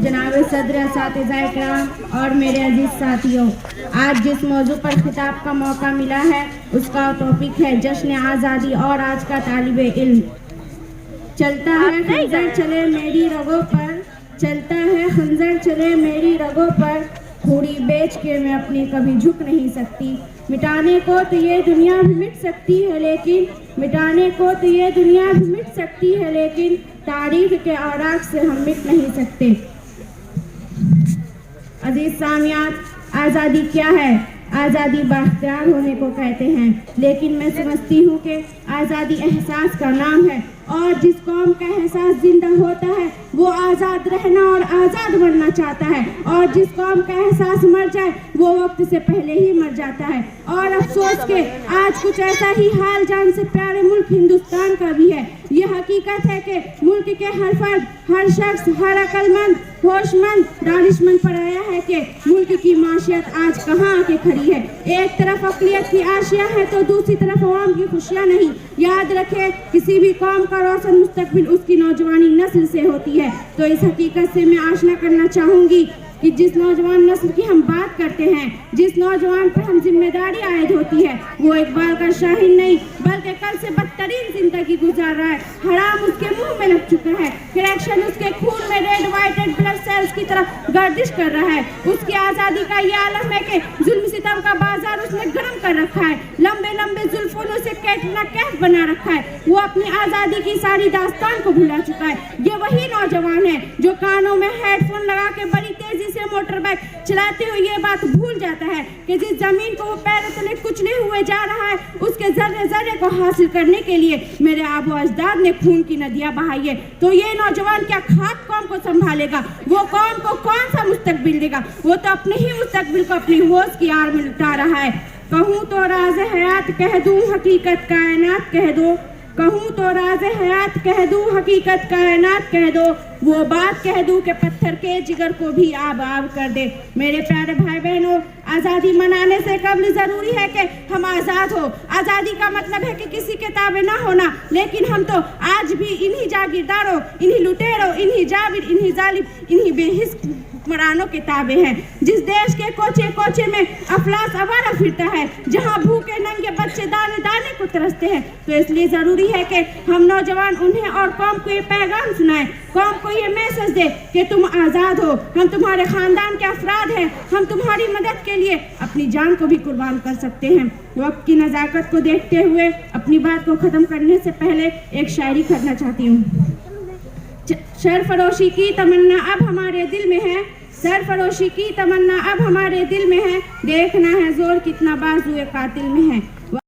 जनाब सदर, असातिज़ा इकराम और मेरे अजीज साथियों, आज जिस मौजू पर खिताब का मौका मिला है उसका टॉपिक है जश्न आज़ादी और आज का तालिबे इल्म। चलता है खंजर चले मेरी रगों पर, चलता है खंजर चले मेरी रगों पर, खूड़ी बेच के मैं अपनी कभी झुक नहीं सकती। मिटाने को तो ये दुनिया भी मिट सकती है लेकिन, मिटाने को तो ये दुनिया भी मिट सकती है लेकिन तारीख के औराक से हम मिट नहीं सकते। अजीज सामियात, आज़ादी क्या है? आज़ादी बाख्तियार होने को कहते हैं, लेकिन मैं समझती हूँ कि आज़ादी एहसास का नाम है, और जिस कौम का एहसास जिंदा होता है वो आज़ाद रहना और आज़ाद बनना चाहता है, और जिस कौम का एहसास मर जाए वो वक्त से पहले ही मर जाता है। और अफसोस के आज कुछ ऐसा ही हाल जान से प्यारे मुल्क हिंदुस्तान का भी है। ये हकीकत है कि मुल्क के हर फर्द, हर शख्स, हर अक्लमंद, होशमंद, दानिशमंद पर आया है कि मुल्क की माशियत आज कहाँ आके खड़ी है। एक तरफ अक़लियत की आशिया है तो दूसरी तरफ अवाम की खुशियाँ नहीं। याद रखें, किसी भी कौम का रोशन मुस्तकबिल उसकी नौजवानी नस्ल से होती है। तो इस हकीकत से मैं आशना करना चाहूँगी कि जिस नौजवान नस्ल की हम बात करते हैं, जिस नौजवान पर हम जिम्मेदारी आयद होती है, वो इकबाल का शाहीन नहीं बल्कि कल से बदतरीन जिंदगी गुजार रहा है। हराम उसके मुंह में लग चुका है, करेक्शन उसके खून में रेड वाइटेड ब्लड सेल्स की तरफ गर्दिश कर रहा है। उसकी आज़ादी का ये आलम है कि जुल्म सितम का बाजार उसने गर्म कर रखा है। लंबे लंबे जुल्फों ने उसे कैटरीना कैफ बना रखा है। वो अपनी आज़ादी की सारी दास्तान को भुला चुका है। ये वही नौजवान है जो कानों में हेडफोन लगा के बड़ी तेजी से मोटर बाइक चलाते हुए ये बात भूल जाता है कि जिस जमीन को वो पैरों तले कुचले हुए जा रहा है उसके जर्रे जर्रे को हासिल करने के लिए मेरे आबो अजदाद ने खून की नदियां बहाई है। तो ये नौजवान क्या खाक कौम को संभालेगा? वो कौम को कौन सा मुस्तकबिल देगा? वो तो अपने ही मुस्तकबिल को अपनी होश की आड़ में लुटा रहा है। कहूँ तो राज हयात कह दूँ, हकीकत कायनात कह दो। कहूँ तो राज हयात कह दूँ, हकीकत कायनात कह दो। वो बात कह दूँ कि पत्थर के जिगर को भी आब आब कर दे। मेरे प्यारे भाई बहनों, आज़ादी मनाने से कबल ज़रूरी है कि हम आज़ाद हो। आज़ादी का मतलब है कि किसी के ताबे ना होना, लेकिन हम तो आज भी इन्हीं जागीरदारों, इन्हीं लुटेरों, इन्हीं जाबिर, इन्हीं जालिम, इन्हीं बेहिस हुक्मरानों के ताबे हैं। जिस देश के कोचे कोचे में अफलास आवारा फिरता है, जहाँ भूखे नंगे बच्चे दाने दाने को तरसते हैं, तो इसलिए ज़रूरी है कि हम नौजवान उन्हें और कौम को ये पैगाम सुनाएं, कौम को ये मैसेज दे कि तुम आज़ाद हो, हम तुम्हारे ख़ानदान के अफराद हैं, हम तुम्हारी मदद के लिए अपनी जान को भी कुर्बान कर सकते हैं। वक्त की नज़ाकत को देखते हुए अपनी बात को ख़त्म करने से पहले एक शायरी करना चाहती हूँ। सरफरोशी की तमन्ना अब हमारे दिल में है, सरफरोशी की तमन्ना अब हमारे दिल में है, देखना है जोर कितना बाजुए कातिल में है।